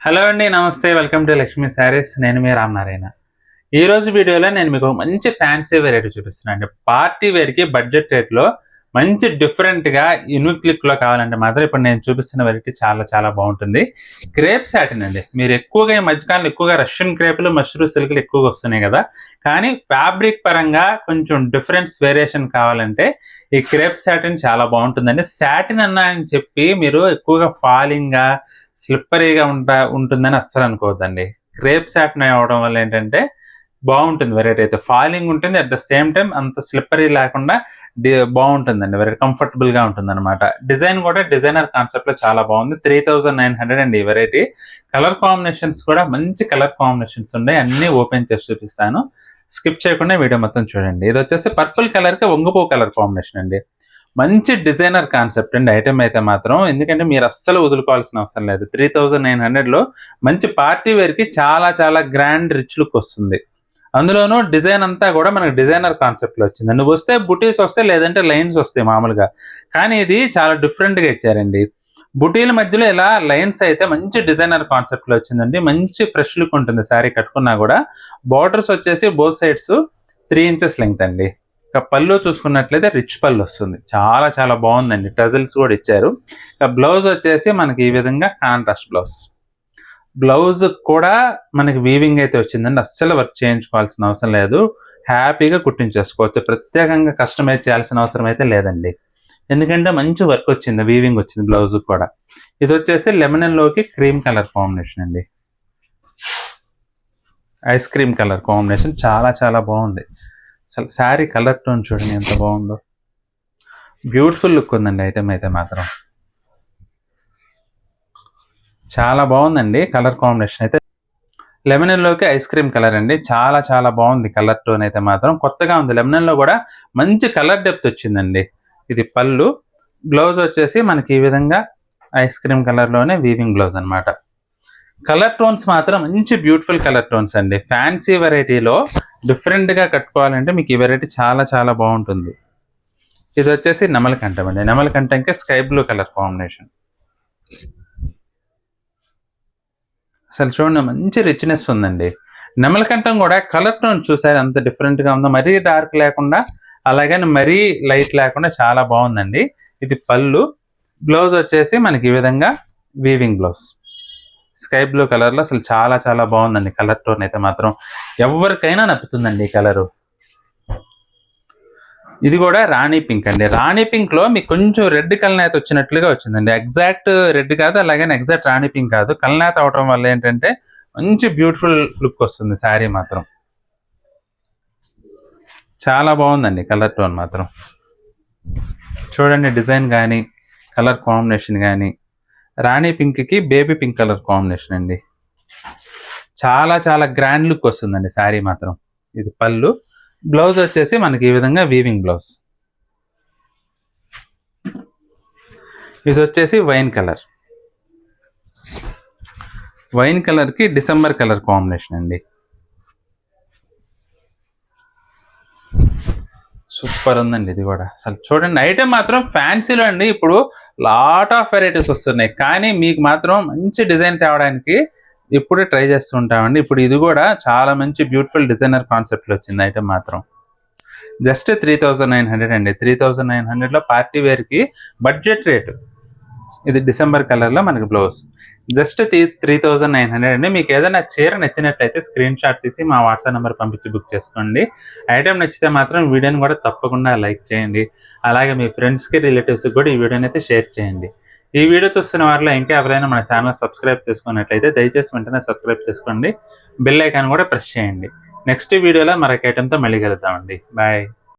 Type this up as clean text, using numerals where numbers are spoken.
Hello అండి, నమస్తే. Welcome to Lakshmi saris. నేను మీ రామనారాయణ. ఈ రోజు వీడియోలో నేను మీకు మంచి ఫ్యాన్సీ వెరైటీ చూపిస్తున్నాను అండి. పార్టీ వేర్కి బడ్జెట్ రేట్లో మంచి డిఫరెంట్గా యూనిక్ లుక్లో కావాలంటే మాత్రం ఇప్పుడు నేను చూపిస్తున్న వెరైటీ చాలా చాలా బాగుంటుంది. క్రేప్ సాటిన్ అండి. మీరు ఎక్కువగా ఈ మధ్యకాలంలో ఎక్కువగా రష్యన్ క్రేపులు, మష్రూ సిల్క్లు ఎక్కువగా వస్తున్నాయి కదా. కానీ ఫ్యాబ్రిక్ పరంగా కొంచెం డిఫరెన్స్ వేరియేషన్ కావాలంటే ఈ క్రేప్ సాటిన్ చాలా బాగుంటుందండి. సాటిన్ అన్నా అని చెప్పి మీరు ఎక్కువగా ఫాలింగ్గా స్లిప్పరీగా ఉంటుందని అస్సలు అనుకోవద్దండి. క్రేప్ సాటిన్ అవ్వడం వల్ల ఏంటంటే బాగుంటుంది వెరైటీ. అయితే ఫాలింగ్ ఉంటుంది, అట్ ద సేమ్ టైం అంత స్లిప్పరీ లేకుండా బాగుంటుందండి. వెరీ కంఫర్టబుల్గా ఉంటుంది అనమాట. డిజైన్ కూడా డిజైనర్ కాన్సెప్ట్లో చాలా బాగుంది. 3900 అండి ఈ వెరైటీ. కలర్ కాంబినేషన్స్ కూడా మంచి కలర్ కాంబినేషన్స్ ఉన్నాయి. అన్నీ ఓపెన్ చేసి చూపిస్తాను, స్కిప్ చేయకుండా వీడియో మొత్తం చూడండి. ఇది వచ్చేసి పర్పుల్ కలర్కి వంగపూ కలర్ కాంబినేషన్ అండి. మంచి డిజైనర్ కాన్సెప్ట్ అండి ఐటమ్ అయితే మాత్రం. ఎందుకంటే మీరు అస్సలు వదులుకోవాల్సిన అవసరం లేదు. 3900లో మంచి పార్టీ వేర్కి చాలా చాలా గ్రాండ్ రిచ్ లుక్ వస్తుంది. అందులోనూ డిజైన్ అంతా కూడా మనకు డిజైనర్ కాన్సెప్ట్లో వచ్చింది. నువ్వు వస్తే బుటీస్ వస్తాయి, లేదంటే లైన్స్ వస్తాయి మామూలుగా. కానీ ఇది చాలా డిఫరెంట్గా ఇచ్చారండి. బుటీల మధ్యలో ఇలా లైన్స్ అయితే మంచి డిజైనర్ కాన్సెప్ట్లో వచ్చిందండి. మంచి ఫ్రెష్ లుక్ ఉంటుంది శారీ కట్టుకున్నా కూడా. బార్డర్స్ వచ్చేసి బోత్ సైడ్స్ 3 ఇంచెస్ లెంగ్త్ అండి. ఇక పళ్ళు చూసుకున్నట్లయితే రిచ్ పళ్ళు వస్తుంది. చాలా చాలా బాగుందండి. టజల్స్ కూడా ఇచ్చారు. ఇక బ్లౌజ్ వచ్చేసి మనకి ఈ విధంగా కాంట్రాస్ట్ బ్లౌజ్. బ్లౌజ్ కూడా మనకి వీవింగ్ అయితే వచ్చిందండి. అస్సలు వర్క్ చేయించుకోవాల్సిన అవసరం లేదు. హ్యాపీగా కుట్టించేసుకోవచ్చు. ప్రత్యేకంగా కస్టమైజ్ చేయాల్సిన అవసరం అయితే లేదండి. ఎందుకంటే మంచి వర్క్ వచ్చింది, వీవింగ్ వచ్చింది బ్లౌజ్ కూడా. ఇది వచ్చేసి లెమనన్లోకి క్రీమ్ కలర్ కాంబినేషన్ అండి. ఐస్ క్రీమ్ కలర్ కాంబినేషన్ చాలా చాలా బాగుంది. అసలు శారీ కలర్ టోన్ చూడండి ఎంత బాగుందో. బ్యూటిఫుల్ లుక్ ఉందండి ఐటమ్ అయితే మాత్రం. చాలా బాగుందండి కలర్ కాంబినేషన్ అయితే. లెమనన్లోకి ఐస్ క్రీమ్ కలర్ అండి. చాలా చాలా బాగుంది కలర్ టోన్ అయితే మాత్రం. కొత్తగా ఉంది. లెమనన్లో కూడా మంచి కలర్ డెప్త్ వచ్చిందండి. ఇది పళ్ళు. బ్లౌజ్ వచ్చేసి మనకి ఈ విధంగా ఐస్ క్రీమ్ కలర్లోనే వీవింగ్ బ్లౌజ్ అనమాట. కలర్ టోన్స్ మాత్రం మంచి బ్యూటిఫుల్ కలర్ టోన్స్ అండి. ఫ్యాన్సీ వెరైటీలో డిఫరెంట్గా కట్టుకోవాలంటే మీకు ఈ వెరైటీ చాలా చాలా బాగుంటుంది. ఇది వచ్చేసి నెమలికంఠం అండి. నెమలికంఠంకి స్కై బ్లూ కలర్ కాంబినేషన్. అసలు చూడండి మంచి రిచ్నెస్ ఉందండి. నెమలికంఠం కూడా కలర్ టోన్ చూసారు ఎంత డిఫరెంట్గా ఉందో. మరీ డార్క్ లేకుండా అలాగని మరీ లైట్ లేకుండా చాలా బాగుందండి. ఇది పళ్ళు. బ్లౌజ్ వచ్చేసి మనకి ఈ విధంగా వీవింగ్ బ్లౌజ్. స్కై బ్లూ కలర్లో అసలు చాలా చాలా బాగుందండి కలర్ టోన్ అయితే మాత్రం. ఎవరికైనా నప్పుతుందండి ఈ కలరు. ఇది కూడా రాణి పింక్ అండి. రాణి పింక్లో మీకు కొంచెం రెడ్ కలనేత వచ్చినట్లుగా వచ్చిందండి. ఎగ్జాక్ట్ రెడ్ కాదు, అలాగే ఎగ్జాక్ట్ రాణి పింక్ కాదు. కలనేత అవటం వల్ల ఏంటంటే మంచి బ్యూటిఫుల్ లుక్ వస్తుంది శారీ మాత్రం. చాలా బాగుందండి కలర్ టోన్ మాత్రం. చూడండి డిజైన్ కానీ కలర్ కాంబినేషన్ కానీ. రాణి పింక్కి బేబీ పింక్ కలర్ కాంబినేషన్ అండి. చాలా చాలా గ్రాండ్ లుక్ వస్తుందండి శారీ మాత్రం. ఇది పళ్ళు. బ్లౌజ్ వచ్చేసి మనకి ఈ విధంగా వీవింగ్ బ్లౌజ్. ఇది వచ్చేసి వైన్ కలర్. వైన్ కలర్కి డిసెంబర్ కలర్ కాంబినేషన్ అండి. సూపర్ ఉందండి ఇది కూడా. అసలు చూడండి ఐటమ్ మాత్రం ఫ్యాన్సీలో అండి. ఇప్పుడు లాట్ ఆఫ్ వెరైటీస్ వస్తున్నాయి, కానీ మీకు మాత్రం మంచి డిజైన్ తేవడానికి ఇప్పుడే ట్రై చేస్తూ ఉంటామండి. ఇప్పుడు ఇది కూడా చాలా మంచి బ్యూటిఫుల్ డిజైనర్ కాన్సెప్ట్లో వచ్చింది ఐటమ్ మాత్రం. జస్ట్ 3900 అండి. 3900లో పార్టీ వేర్కి బడ్జెట్ రేటు. ఇది డిసెంబర్ కలర్లో మనకి బ్లౌజ్. జస్ట్ 3900 అండి. మీకు ఏదైనా చీర నచ్చినట్లయితే స్క్రీన్ షాట్ తీసి మా వాట్సాప్ నెంబర్ పంపించి బుక్ చేసుకోండి. ఐటమ్ నచ్చితే మాత్రం వీడియోని కూడా తప్పకుండా లైక్ చేయండి. అలాగే మీ ఫ్రెండ్స్కి, రిలేటివ్స్కి కూడా ఈ వీడియోని అయితే షేర్ చేయండి. ఈ వీడియో చూస్తున్న వారిలో ఇంకా ఎవరైనా మన ఛానల్ సబ్స్క్రైబ్ చేసుకున్నట్లయితే దయచేసి వెంటనే సబ్స్క్రైబ్ చేసుకోండి. బెల్ ఐకాన్ కూడా ప్రెస్ చేయండి. నెక్స్ట్ వీడియోలో మరొక ఐటమ్తో మళ్ళీ కలుద్దామండి. బాయ్.